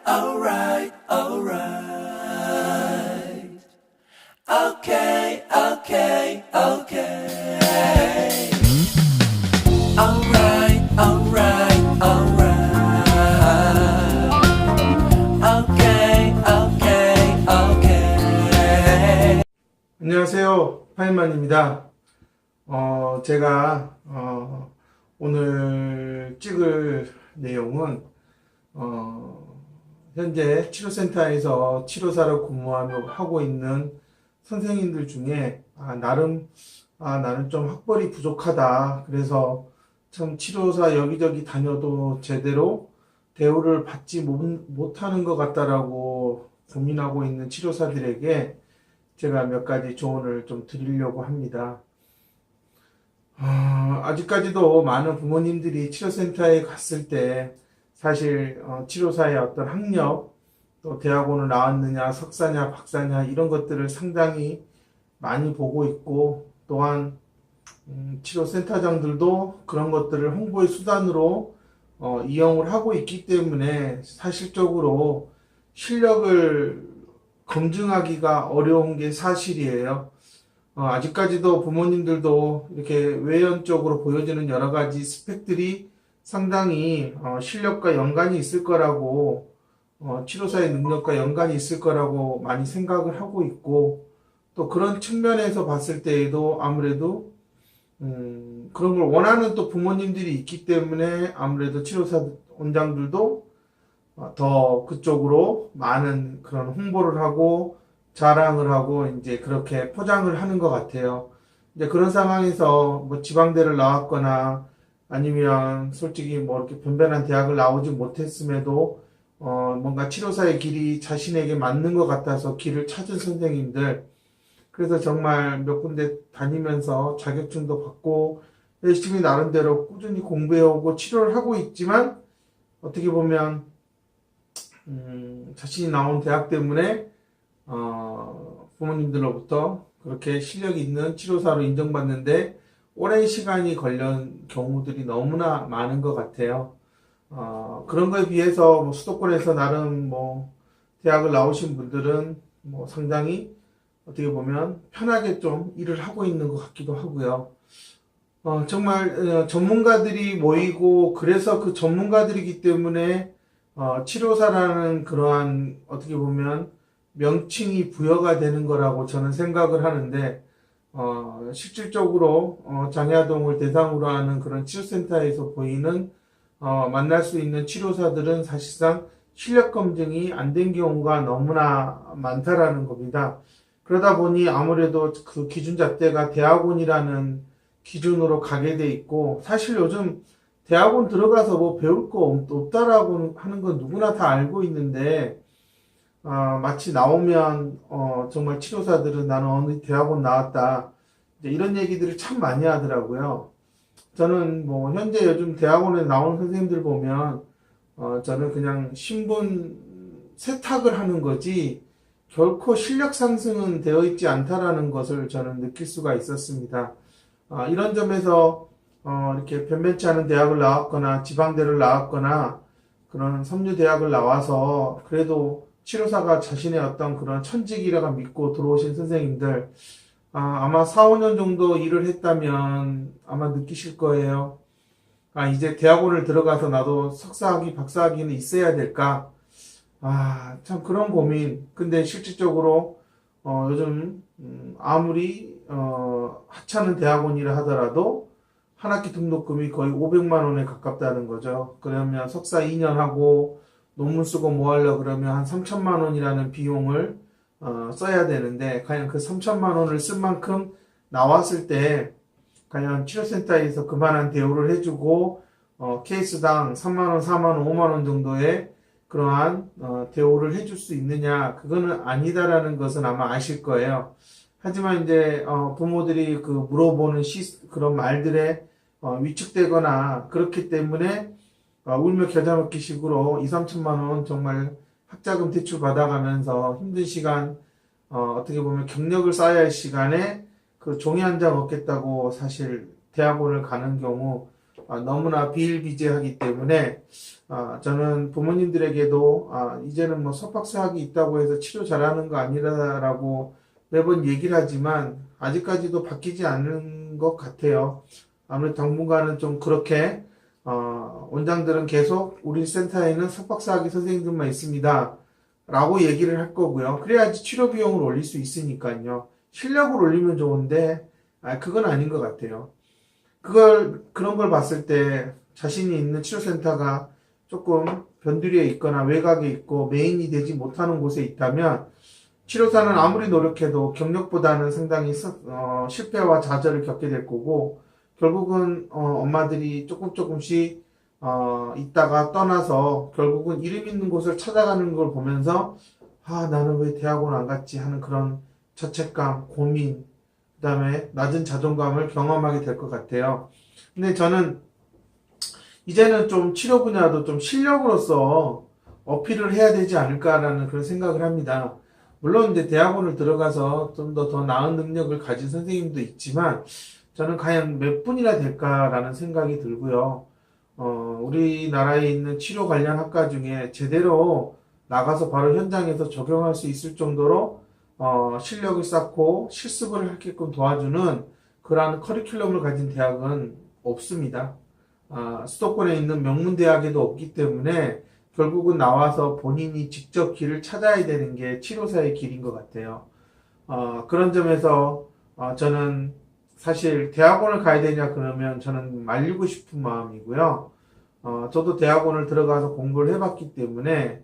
alright, alright. Okay, okay, okay. Alright, alright, alright. Okay, okay, okay. 안녕하세요, 파인만입니다. 제가 오늘 찍을 내용은 현재 치료센터에서 치료사로 하고 있는 선생님들 중에 나는 좀 학벌이 부족하다. 그래서 참 치료사 여기저기 다녀도 제대로 대우를 받지 못하는 것 같다라고 고민하고 있는 치료사들에게 제가 몇 가지 조언을 좀 드리려고 합니다. 아직까지도 많은 부모님들이 치료센터에 갔을 때 사실 치료사의 어떤 학력, 또 대학원을 나왔느냐, 석사냐, 박사냐 이런 것들을 상당히 많이 보고 있고, 또한 치료센터장들도 그런 것들을 홍보의 수단으로 이용을 하고 있기 때문에 사실적으로 실력을 검증하기가 어려운 게 사실이에요. 아직까지도 부모님들도 이렇게 외연적으로 보여지는 여러 가지 스펙들이 상당히 실력과 연관이 있을 거라고, 치료사의 능력과 연관이 있을 거라고 많이 생각을 하고 있고, 또 그런 측면에서 봤을 때에도 아무래도 그런 걸 원하는 또 부모님들이 있기 때문에 아무래도 치료사 원장들도 더 그쪽으로 많은 그런 홍보를 하고 자랑을 하고 이제 그렇게 포장을 하는 것 같아요. 이제 그런 상황에서 뭐 지방대를 나왔거나 아니면 솔직히 뭐 이렇게 변변한 대학을 나오지 못했음에도 뭔가 치료사의 길이 자신에게 맞는 것 같아서 길을 찾은 선생님들, 그래서 정말 몇 군데 다니면서 자격증도 받고 열심히 나름대로 꾸준히 공부해오고 치료를 하고 있지만 어떻게 보면 자신이 나온 대학 때문에 부모님들로부터 그렇게 실력이 있는 치료사로 인정받는데 오랜 시간이 걸린 경우들이 너무나 많은 것 같아요. 그런 거에 비해서 뭐 수도권에서 나름 뭐 대학을 나오신 분들은 뭐 상당히 어떻게 보면 편하게 좀 일을 하고 있는 것 같기도 하고요. 정말 전문가들이 모이고, 그래서 그 전문가들이기 때문에 치료사라는 그러한 어떻게 보면 명칭이 부여가 되는 거라고 저는 생각을 하는데, 실질적으로 장애아동을 대상으로 하는 그런 치료센터에서 보이는 만날 수 있는 치료사들은 사실상 실력 검증이 안 된 경우가 너무나 많다라는 겁니다. 그러다 보니 아무래도 그 기준 잣대가 대학원이라는 기준으로 가게 돼 있고, 사실 요즘 대학원 들어가서 뭐 배울 거 없다라고 하는 건 누구나 다 알고 있는데, 마치 나오면 정말 치료사들은 나는 어느 대학원 나왔다 이제 이런 얘기들을 참 많이 하더라고요. 저는 뭐 현재 요즘 대학원에 나오는 선생님들 보면 저는 그냥 신분 세탁을 하는 거지 결코 실력 상승은 되어 있지 않다라는 것을 저는 느낄 수가 있었습니다. 이런 점에서 이렇게 변변치 않은 대학을 나왔거나 지방대를 나왔거나 그런 삼류대학을 나와서 그래도 치료사가 자신의 어떤 그런 천직이라고 믿고 들어오신 선생님들, 아마 4, 5년 정도 일을 했다면 아마 느끼실 거예요. 이제 대학원을 들어가서 나도 석사학위, 박사학위는 있어야 될까? 참 그런 고민. 근데 실질적으로 요즘 아무리 하찮은 대학원이라 하더라도 한 학기 등록금이 거의 500만 원에 가깝다는 거죠. 그러면 석사 2년 하고 논문 쓰고 뭐 하려고 그러면 한 3천만 원이라는 비용을 써야 되는데, 과연 그 3천만 원을 쓴 만큼 나왔을 때 과연 치료센터에서 그만한 대우를 해주고 케이스당 3만 원, 4만 원, 5만 원 정도의 그러한 대우를 해줄 수 있느냐, 그거는 아니다라는 것은 아마 아실 거예요. 하지만 이제 부모들이 그 물어보는 그런 말들에 위축되거나 그렇기 때문에 울며 겨자 먹기 식으로 2, 3천만 원 정말 학자금 대출 받아가면서 힘든 시간, 어떻게 보면 경력을 쌓아야 할 시간에 그 종이 한 장 얻겠다고 사실 대학원을 가는 경우 너무나 비일비재하기 때문에 저는 부모님들에게도 이제는 뭐 석박사학위 있다고 해서 치료 잘하는 거 아니라라고 매번 얘기를 하지만 아직까지도 바뀌지 않는 것 같아요. 아무래도 당분간은 좀 그렇게 원장들은 계속 우리 센터에는 석박사학위 선생님들만 있습니다 라고 얘기를 할 거고요. 그래야지 치료 비용을 올릴 수 있으니까요. 실력을 올리면 좋은데 그건 아닌 것 같아요. 그런 걸 봤을 때 자신이 있는 치료센터가 조금 변두리에 있거나 외곽에 있고 메인이 되지 못하는 곳에 있다면 치료사는 아무리 노력해도 경력보다는 상당히 실패와 좌절을 겪게 될 거고 결국은 엄마들이 조금씩 있다가 떠나서 결국은 이름 있는 곳을 찾아가는 걸 보면서 나는 왜 대학원 안 갔지 하는 그런 자책감, 고민, 그 다음에 낮은 자존감을 경험하게 될 것 같아요. 근데 저는 이제는 좀 치료 분야도 좀 실력으로서 어필을 해야 되지 않을까라는 그런 생각을 합니다. 물론 이제 대학원을 들어가서 좀 더 나은 능력을 가진 선생님도 있지만 저는 과연 몇 분이나 될까라는 생각이 들고요. 우리나라에 있는 치료 관련 학과 중에 제대로 나가서 바로 현장에서 적용할 수 있을 정도로 실력을 쌓고 실습을 하게끔 도와주는 그러한 커리큘럼을 가진 대학은 없습니다. 수도권에 있는 명문대학에도 없기 때문에 결국은 나와서 본인이 직접 길을 찾아야 되는 게 치료사의 길인 것 같아요. 그런 점에서 저는 사실 대학원을 가야 되냐 그러면 저는 말리고 싶은 마음이고요. 저도 대학원을 들어가서 공부를 해봤기 때문에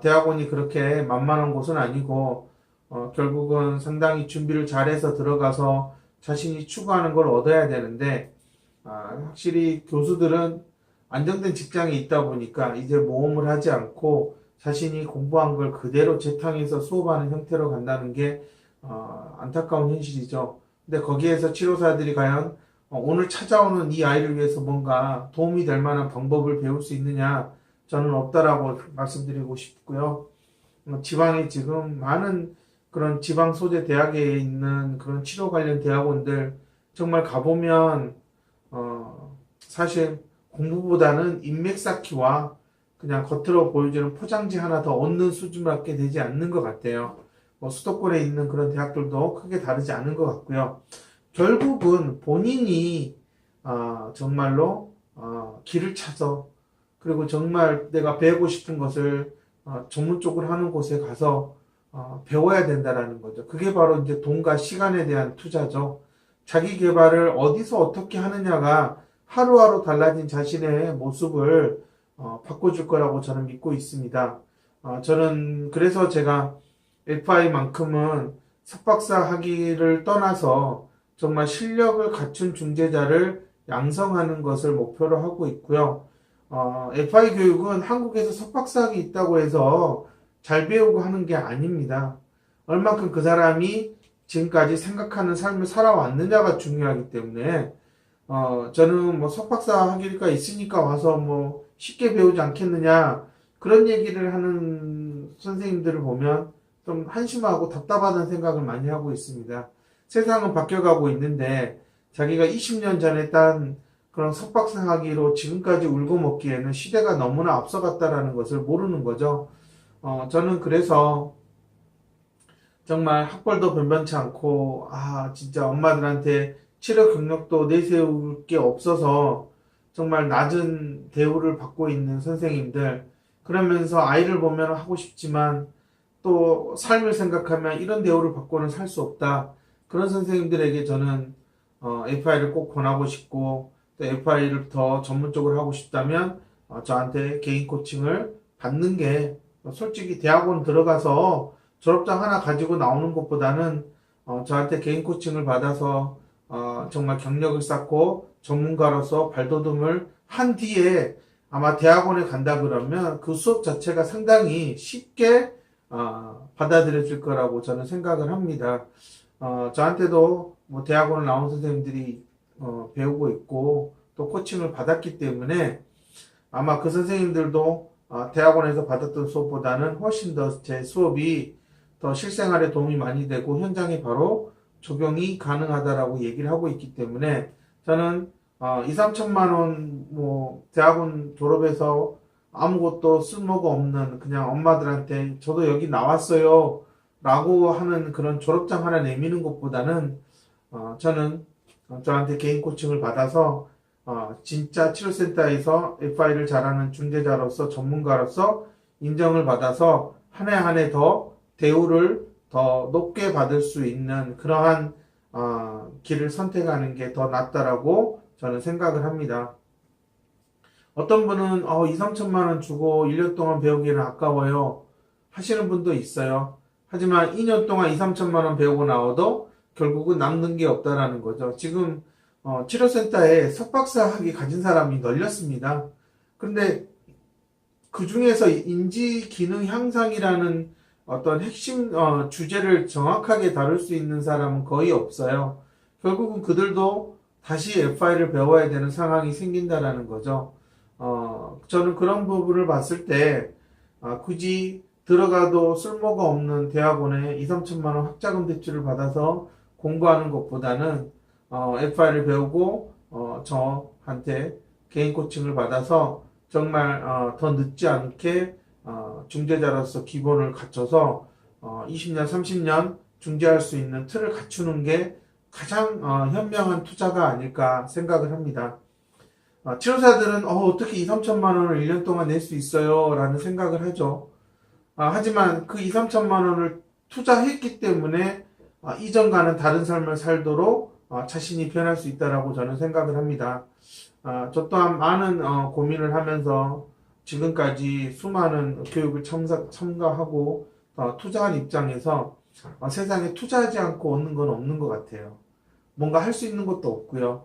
대학원이 그렇게 만만한 곳은 아니고 결국은 상당히 준비를 잘해서 들어가서 자신이 추구하는 걸 얻어야 되는데 확실히 교수들은 안정된 직장에 있다 보니까 이제 모험을 하지 않고 자신이 공부한 걸 그대로 재탕해서 수업하는 형태로 간다는 게 안타까운 현실이죠. 근데 거기에서 치료사들이 과연 오늘 찾아오는 이 아이를 위해서 뭔가 도움이 될 만한 방법을 배울 수 있느냐 저는 없다라고 말씀드리고 싶고요. 지방에 지금 많은 그런 지방 소재 대학에 있는 그런 치료 관련 대학원들 정말 가보면 사실 공부보다는 인맥 쌓기와 그냥 겉으로 보여주는 포장지 하나 더 얻는 수준밖에 되지 않는 것 같아요. 수도권에 있는 그런 대학들도 크게 다르지 않은 것 같고요. 결국은 본인이 정말로 길을 찾아 그리고 정말 내가 배우고 싶은 것을 전문적으로 하는 곳에 가서 배워야 된다라는 거죠. 그게 바로 이제 돈과 시간에 대한 투자죠. 자기 개발을 어디서 어떻게 하느냐가 하루하루 달라진 자신의 모습을 바꿔줄 거라고 저는 믿고 있습니다. 저는 그래서 제가 FI만큼은 석박사 학위를 떠나서 정말 실력을 갖춘 중재자를 양성하는 것을 목표로 하고 있고요. FI 교육은 한국에서 석박사 학위 있다고 해서 잘 배우고 하는 게 아닙니다. 얼만큼 그 사람이 지금까지 생각하는 삶을 살아왔느냐가 중요하기 때문에 저는 석박사 학위가 있으니까 와서 쉽게 배우지 않겠느냐 그런 얘기를 하는 선생님들을 보면 좀 한심하고 답답하다는 생각을 많이 하고 있습니다. 세상은 바뀌어가고 있는데 자기가 20년 전에 딴 그런 석박사 학위로 지금까지 울고 먹기에는 시대가 너무나 앞서갔다라는 것을 모르는 거죠. 저는 그래서 정말 학벌도 변변치 않고 진짜 엄마들한테 치료 경력도 내세울 게 없어서 정말 낮은 대우를 받고 있는 선생님들 그러면서 아이를 보면 하고 싶지만 또 삶을 생각하면 이런 대우를 받고는 살 수 없다. 그런 선생님들에게 저는 FI를 꼭 권하고 싶고 또 FI를 더 전문적으로 하고 싶다면 저한테 개인 코칭을 받는 게 솔직히 대학원 들어가서 졸업장 하나 가지고 나오는 것보다는 저한테 개인 코칭을 받아서 정말 경력을 쌓고 전문가로서 발돋움을 한 뒤에 아마 대학원에 간다 그러면 그 수업 자체가 상당히 쉽게 받아들여질 거라고 저는 생각을 합니다. 저한테도 대학원을 나온 선생님들이 배우고 있고 또 코칭을 받았기 때문에 아마 그 선생님들도 대학원에서 받았던 수업보다는 훨씬 더 제 수업이 더 실생활에 도움이 많이 되고 현장에 바로 적용이 가능하다라고 얘기를 하고 있기 때문에 저는 2, 3천만 원, 뭐, 대학원 졸업해서 아무것도 쓸모가 없는 그냥 엄마들한테 저도 여기 나왔어요. 라고 하는 그런 졸업장 하나 내미는 것보다는, 저는 저한테 개인 코칭을 받아서, 진짜 치료센터에서 FI를 잘하는 중재자로서 전문가로서 인정을 받아서 한 해 한 해 더 대우를 더 높게 받을 수 있는 그러한 길을 선택하는 게 더 낫다라고 저는 생각을 합니다. 어떤 분은 2, 3천만 원 주고 1년 동안 배우기는 아까워요 하시는 분도 있어요. 하지만 2년 동안 2, 3천만 원 배우고 나와도 결국은 남는 게 없다라는 거죠. 지금 치료센터에 석박사 학위 가진 사람이 널렸습니다. 그런데 그 중에서 인지 기능 향상이라는 어떤 핵심 주제를 정확하게 다룰 수 있는 사람은 거의 없어요. 결국은 그들도 다시 FI를 배워야 되는 상황이 생긴다라는 거죠. 저는 그런 부분을 봤을 때 굳이 들어가도 쓸모가 없는 대학원에 2, 3천만 원 학자금 대출을 받아서 공부하는 것보다는 FI를 배우고 저한테 개인 코칭을 받아서 정말 더 늦지 않게 중재자로서 기본을 갖춰서 20년, 30년 중재할 수 있는 틀을 갖추는 게 가장 현명한 투자가 아닐까 생각을 합니다. 치료사들은 어떻게 2, 3천만 원을 1년 동안 낼 수 있어요? 라는 생각을 하죠. 하지만 그 2, 3천만 원을 투자했기 때문에 이전과는 다른 삶을 살도록 자신이 변할 수 있다라고 저는 생각을 합니다. 저 또한 많은 고민을 하면서 지금까지 수많은 교육을 참가하고 투자한 입장에서 세상에 투자하지 않고 얻는 건 없는 것 같아요. 뭔가 할 수 있는 것도 없고요.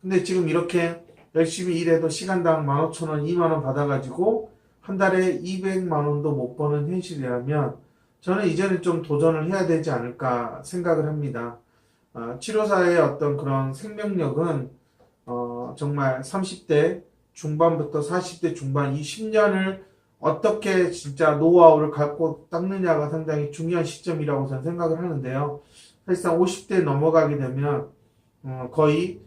근데 지금 이렇게 열심히 일해도 시간당 15,000원, 2만원 받아가지고 한 달에 200만 원도 못 버는 현실이라면 저는 이제는 좀 도전을 해야 되지 않을까 생각을 합니다. 치료사의 어떤 그런 생명력은 정말 30대 중반부터 40대 중반 이 10년을 어떻게 진짜 노하우를 갖고 닦느냐가 상당히 중요한 시점이라고 저는 생각을 하는데요. 사실상 50대 넘어가게 되면 거의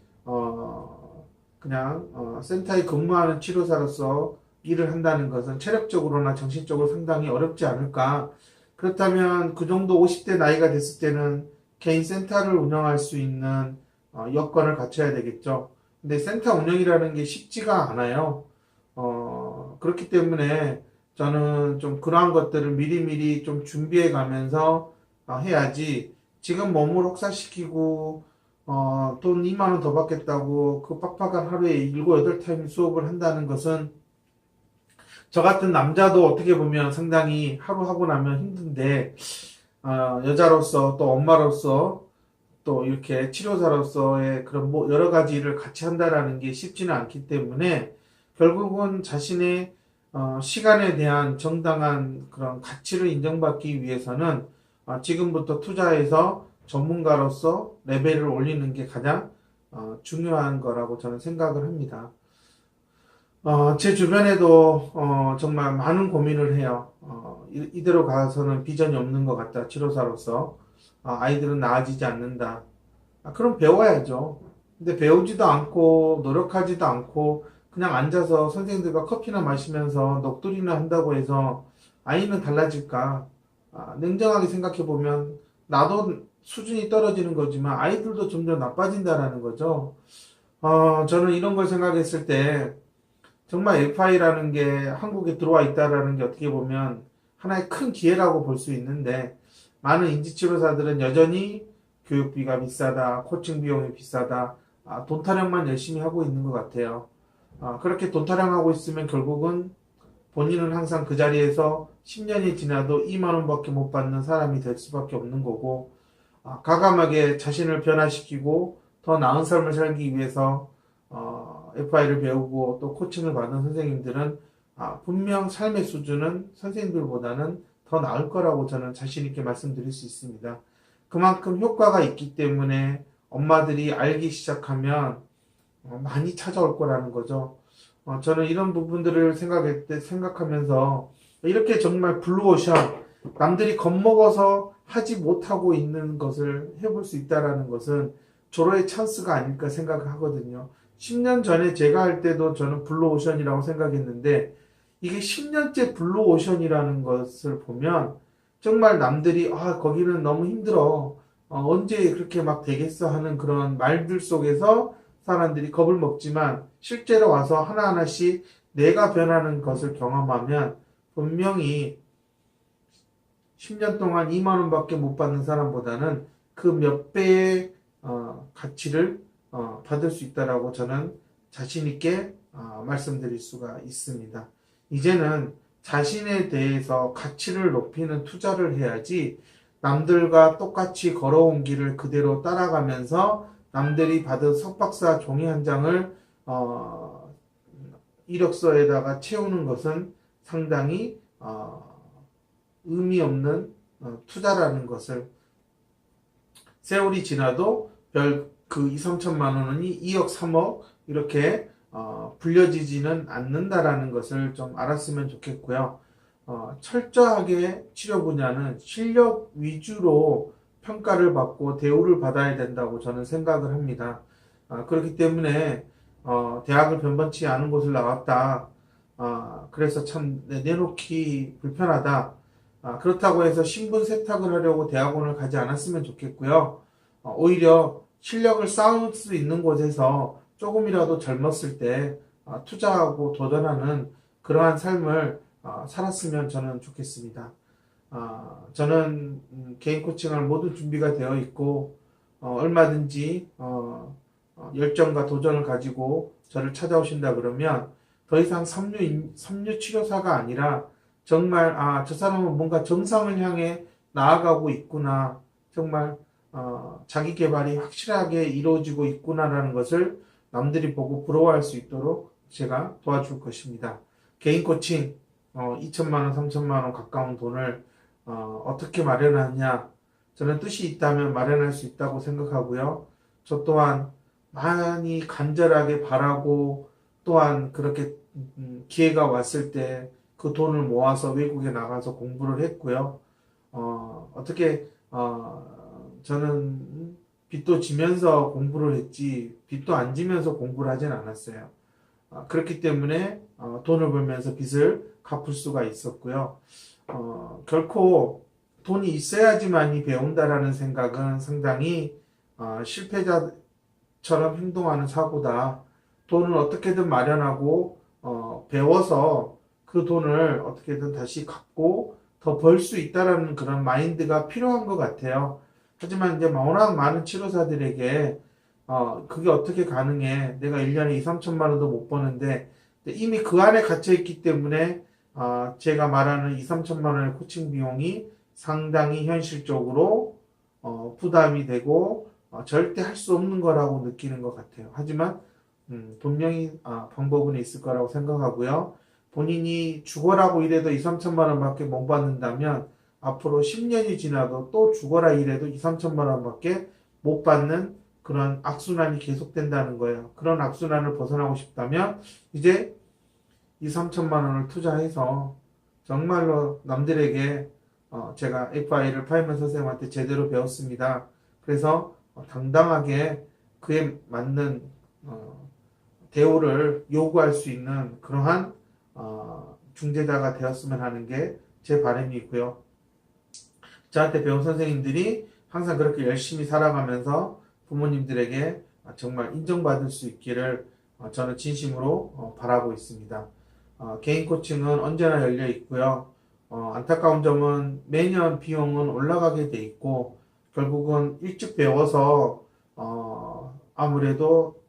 그냥 센터에 근무하는 치료사로서 일을 한다는 것은 체력적으로나 정신적으로 상당히 어렵지 않을까. 그렇다면 그 정도 50대 나이가 됐을 때는 개인 센터를 운영할 수 있는 여건을 갖춰야 되겠죠. 근데 센터 운영이라는 게 쉽지가 않아요. 그렇기 때문에 저는 좀 그러한 것들을 미리미리 좀 준비해 가면서 해야지 지금 몸을 혹사시키고 돈 2만 원 더 받겠다고 그 빡빡한 하루에 7, 8타임 수업을 한다는 것은 저 같은 남자도 어떻게 보면 상당히 하루 하고 나면 힘든데 여자로서 또 엄마로서 또 이렇게 치료사로서의 그런 뭐 여러 가지 일을 같이 한다라는 게 쉽지는 않기 때문에 결국은 자신의 시간에 대한 정당한 그런 가치를 인정받기 위해서는 지금부터 투자해서 전문가로서 레벨을 올리는 게 가장 중요한 거라고 저는 생각을 합니다. 제 주변에도 정말 많은 고민을 해요. 이대로 가서는 비전이 없는 것 같다. 치료사로서 아이들은 나아지지 않는다. 그럼 배워야죠. 근데 배우지도 않고 노력하지도 않고 그냥 앉아서 선생님들과 커피나 마시면서 넋두리나 한다고 해서 아이는 달라질까? 냉정하게 생각해 보면 나도 수준이 떨어지는 거지만 아이들도 점점 나빠진다라는 거죠. 저는 이런 걸 생각했을 때 정말 FI라는 게 한국에 들어와 있다라는 게 어떻게 보면 하나의 큰 기회라고 볼 수 있는데 많은 인지치료사들은 여전히 교육비가 비싸다, 코칭 비용이 비싸다, 돈 타령만 열심히 하고 있는 것 같아요. 그렇게 돈 타령하고 있으면 결국은 본인은 항상 그 자리에서 10년이 지나도 2만 원밖에 못 받는 사람이 될 수밖에 없는 거고 과감하게 자신을 변화시키고 더 나은 삶을 살기 위해서 FI를 배우고 또 코칭을 받은 선생님들은 분명 삶의 수준은 선생님들보다는 더 나을 거라고 저는 자신 있게 말씀드릴 수 있습니다. 그만큼 효과가 있기 때문에 엄마들이 알기 시작하면 많이 찾아올 거라는 거죠. 저는 이런 부분들을 생각하면서 이렇게 정말 블루오션 남들이 겁먹어서 하지 못하고 있는 것을 해볼 수 있다라는 것은 조로의 찬스가 아닐까 생각을 하거든요. 10년 전에 제가 할 때도 저는 블루오션이라고 생각했는데 이게 10년째 블루오션이라는 것을 보면 정말 남들이 거기는 너무 힘들어. 언제 그렇게 막 되겠어 하는 그런 말들 속에서 사람들이 겁을 먹지만 실제로 와서 하나하나씩 내가 변하는 것을 경험하면 분명히 10년 동안 2만 원밖에 못 받는 사람보다는 그 몇 배의 가치를 받을 수 있다라고 저는 자신 있게 말씀드릴 수가 있습니다. 이제는 자신에 대해서 가치를 높이는 투자를 해야지 남들과 똑같이 걸어온 길을 그대로 따라가면서 남들이 받은 석박사 종이 한 장을 이력서에다가 채우는 것은 상당히 의미 없는 투자라는 것을 세월이 지나도 그 2, 3천만 원이 2억, 3억 이렇게 불려지지는 않는다라는 것을 좀 알았으면 좋겠고요. 철저하게 치료 분야는 실력 위주로 평가를 받고 대우를 받아야 된다고 저는 생각을 합니다. 그렇기 때문에 대학을 변변치 않은 곳을 나왔다. 그래서 참 내놓기 불편하다. 그렇다고 해서 신분 세탁을 하려고 대학원을 가지 않았으면 좋겠고요. 오히려 실력을 쌓을 수 있는 곳에서 조금이라도 젊었을 때 투자하고 도전하는 그러한 삶을 살았으면 저는 좋겠습니다. 저는 개인 코칭할 모든 준비가 되어 있고 얼마든지 열정과 도전을 가지고 저를 찾아오신다 그러면 더 이상 섬유 치료사가 아니라 정말 저 사람은 뭔가 정상을 향해 나아가고 있구나. 정말 자기 개발이 확실하게 이루어지고 있구나라는 것을 남들이 보고 부러워할 수 있도록 제가 도와줄 것입니다. 개인 코칭 2천만 원, 3천만 원 가까운 돈을 어떻게 마련하냐? 저는 뜻이 있다면 마련할 수 있다고 생각하고요. 저 또한 많이 간절하게 바라고 또한 그렇게 기회가 왔을 때 그 돈을 모아서 외국에 나가서 공부를 했고요. 저는 빚도 지면서 공부를 했지 빚도 안 지면서 공부를 하진 않았어요. 그렇기 때문에 돈을 벌면서 빚을 갚을 수가 있었고요. 결코 돈이 있어야지만이 배운다라는 생각은 상당히 실패자처럼 행동하는 사고다. 돈을 어떻게든 마련하고 배워서 그 돈을 어떻게든 다시 갚고 더 벌 수 있다라는 그런 마인드가 필요한 것 같아요. 하지만 이제 워낙 많은 치료사들에게 그게 어떻게 가능해? 내가 1년에 2, 3천만 원도 못 버는데 이미 그 안에 갇혀 있기 때문에 제가 말하는 2, 3천만 원의 코칭 비용이 상당히 현실적으로 부담이 되고 절대 할 수 없는 거라고 느끼는 것 같아요. 하지만 분명히 방법은 있을 거라고 생각하고요. 본인이 죽어라고 일해도 2, 3천만 원밖에 못 받는다면 앞으로 10년이 지나도 또 죽어라 일해도 2, 3천만 원밖에 못 받는 그런 악순환이 계속된다는 거예요. 그런 악순환을 벗어나고 싶다면 이제 2, 3천만 원을 투자해서 정말로 남들에게 제가 FI를 파이먼 선생님한테 제대로 배웠습니다. 그래서 당당하게 그에 맞는 대우를 요구할 수 있는 그러한 중재자가 되었으면 하는 게 제 바람이고요. 저한테 배운 선생님들이 항상 그렇게 열심히 살아가면서 부모님들에게 정말 인정받을 수 있기를 저는 진심으로 바라고 있습니다. 개인 코칭은 언제나 열려 있고요. 안타까운 점은 매년 비용은 올라가게 돼 있고 결국은 일찍 배워서 아무래도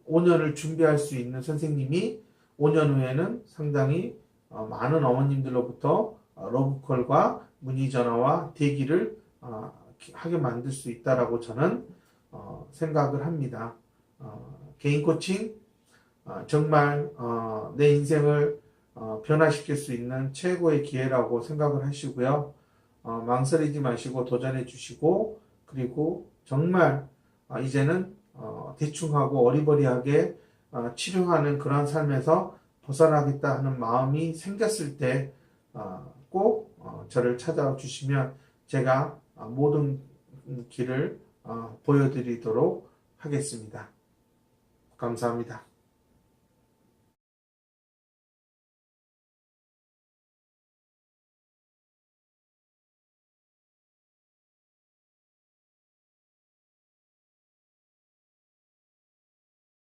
5년을 준비할 수 있는 선생님이 5년 후에는 상당히 많은 어머님들로부터 러브콜과 문의 전화와 대기를 하게 만들 수 있다라고 저는 생각을 합니다. 개인 코칭 정말 내 인생을 변화시킬 수 있는 최고의 기회라고 생각을 하시고요. 망설이지 마시고 도전해 주시고 그리고 정말 이제는 대충하고 어리버리하게 치료하는 그런 삶에서 벗어나겠다 하는 마음이 생겼을 때 꼭 저를 찾아와 주시면 제가 모든 길을 보여드리도록 하겠습니다. 감사합니다.